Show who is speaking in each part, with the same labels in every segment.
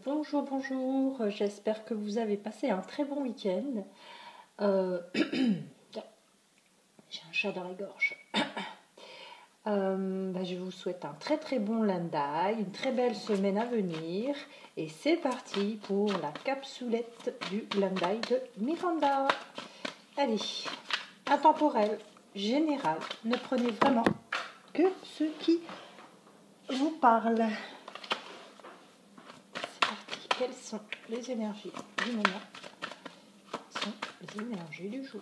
Speaker 1: Bonjour, bonjour, j'espère que vous avez passé un très bon week-end. J'ai un chat dans la gorge. Je vous souhaite un très très bon lundi, une très belle semaine à venir. Et c'est parti pour la capsulette du lundi de Miranda. Allez, intemporel, général, ne prenez vraiment que ce qui vous parle. Quelles sont les énergies du moment? Quelles sont les énergies du jour?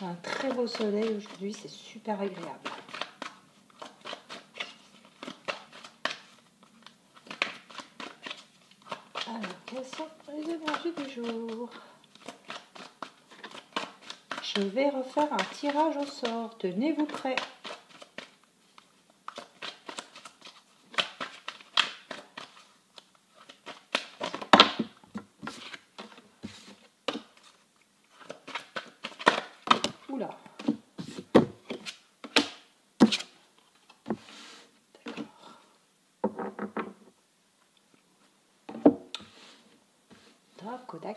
Speaker 1: Un très beau soleil aujourd'hui, c'est super agréable. Alors, quelles sont les énergies du jour? Je vais refaire un tirage au sort. Tenez-vous prêts. Oula. D'accord. Tac, tac.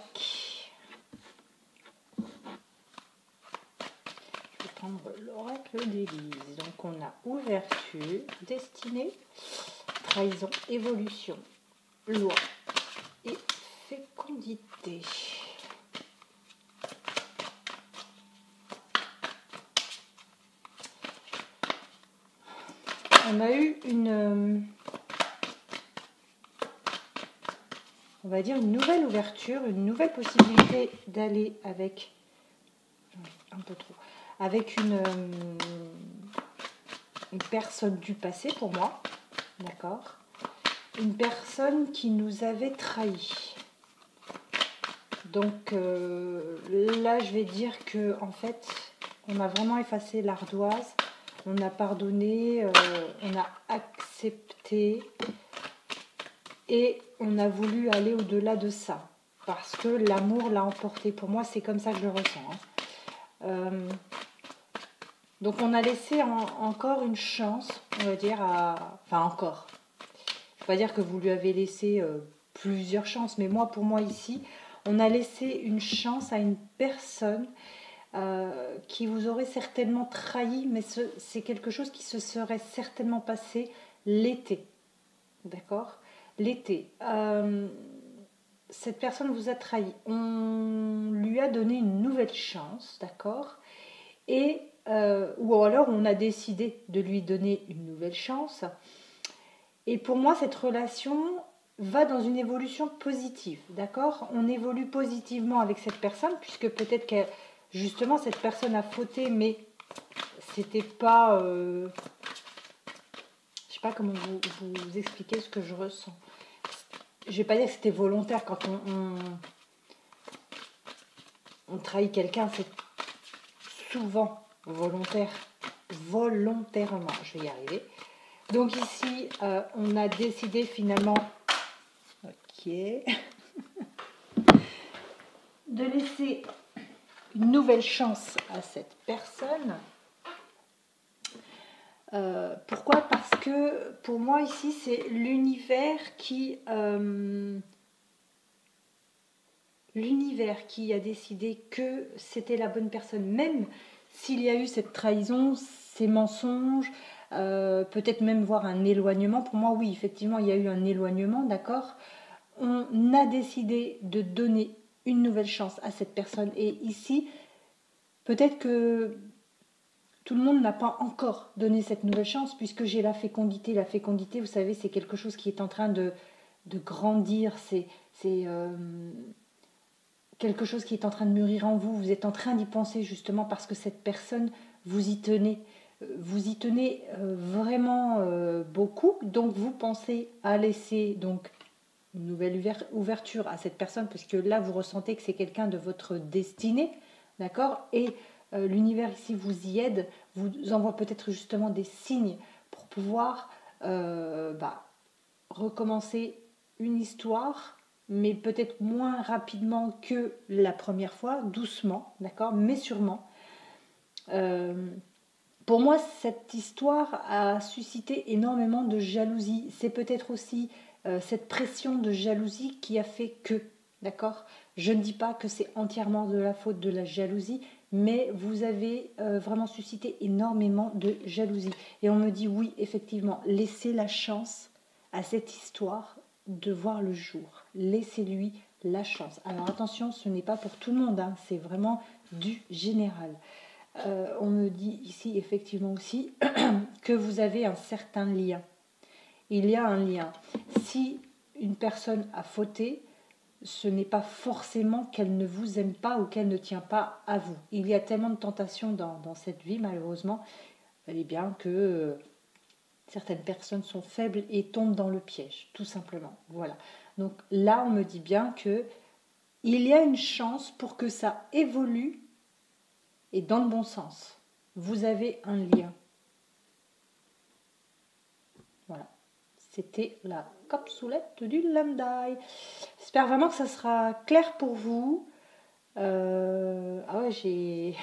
Speaker 1: Je vais prendre l'oracle d'Élise. Donc on a ouverture, destinée, trahison, évolution, loi et fécondité. On a eu on va dire une nouvelle ouverture, une nouvelle possibilité d'aller avec un peu trop, avec une personne du passé pour moi, d'accord, une personne qui nous avait trahis. Donc là, je vais dire que en fait, on a vraiment effacé l'ardoise. On a pardonné, on a accepté et on a voulu aller au-delà de ça parce que l'amour l'a emporté. Pour moi, c'est comme ça que je le ressens. Donc on a laissé encore une chance, on va dire, enfin encore. Je ne vais pas dire que vous lui avez laissé plusieurs chances, mais pour moi ici, on a laissé une chance à une personne qui vous aurait certainement trahi, mais c'est quelque chose qui se serait certainement passé l'été. D'accord ? L'été. Cette personne vous a trahi. On lui a donné une nouvelle chance, d'accord ? Et, ou alors on a décidé de lui donner une nouvelle chance. Et pour moi, cette relation va dans une évolution positive, d'accord ? On évolue positivement avec cette personne, puisque peut-être que justement cette personne a fauté, mais c'était pas... je sais pas comment vous expliquer ce que je ressens. Je vais pas dire que c'était volontaire quand on trahit quelqu'un, c'est souvent volontaire, volontairement, je vais y arriver. Donc ici, on a décidé finalement, ok, de laisser une nouvelle chance à cette personne. Pourquoi ? Parce que pour moi ici, c'est l'univers qui a décidé que c'était la bonne personne, même s'il y a eu cette trahison, ces mensonges, peut-être même voir un éloignement. Pour moi, oui, effectivement, il y a eu un éloignement, d'accord ? On a décidé de donner une nouvelle chance à cette personne. Et ici, peut-être que tout le monde n'a pas encore donné cette nouvelle chance, puisque j'ai la fécondité. La fécondité, vous savez, c'est quelque chose qui est en train de grandir. C'est quelque chose qui est en train de mûrir en vous. Vous êtes en train d'y penser justement parce que cette personne, vous y tenez. Vous y tenez vraiment beaucoup. Donc vous pensez à laisser donc une nouvelle ouverture à cette personne, parce que là, vous ressentez que c'est quelqu'un de votre destinée. D'accord ? Et l'univers ici vous y aide, vous envoie peut-être justement des signes pour pouvoir recommencer une histoire, mais peut-être moins rapidement que la première fois, doucement, d'accord, mais sûrement. Pour moi, cette histoire a suscité énormément de jalousie. C'est peut-être aussi cette pression de jalousie qui a fait que, d'accord? Je ne dis pas que c'est entièrement de la faute de la jalousie, mais vous avez vraiment suscité énormément de jalousie. Et on me dit oui, effectivement, laissez la chance à cette histoire de voir le jour. Laissez-lui la chance. Alors attention, ce n'est pas pour tout le monde, hein, c'est vraiment du général. On me dit ici effectivement aussi que vous avez un certain lien. Il y a un lien. Si une personne a fauté, ce n'est pas forcément qu'elle ne vous aime pas ou qu'elle ne tient pas à vous. Il y a tellement de tentations dans cette vie, malheureusement, bien que certaines personnes sont faibles et tombent dans le piège, tout simplement. Voilà. Donc là, on me dit bien que il y a une chance pour que ça évolue et dans le bon sens. Vous avez un lien. Voilà. C'était la capsulette du Lamdai. J'espère vraiment que ça sera clair pour vous. Ah ouais,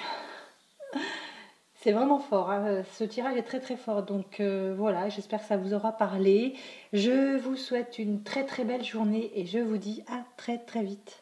Speaker 1: c'est vraiment fort, hein. Ce tirage est très très fort. Donc voilà, j'espère que ça vous aura parlé. Je vous souhaite une très très belle journée et je vous dis à très très vite.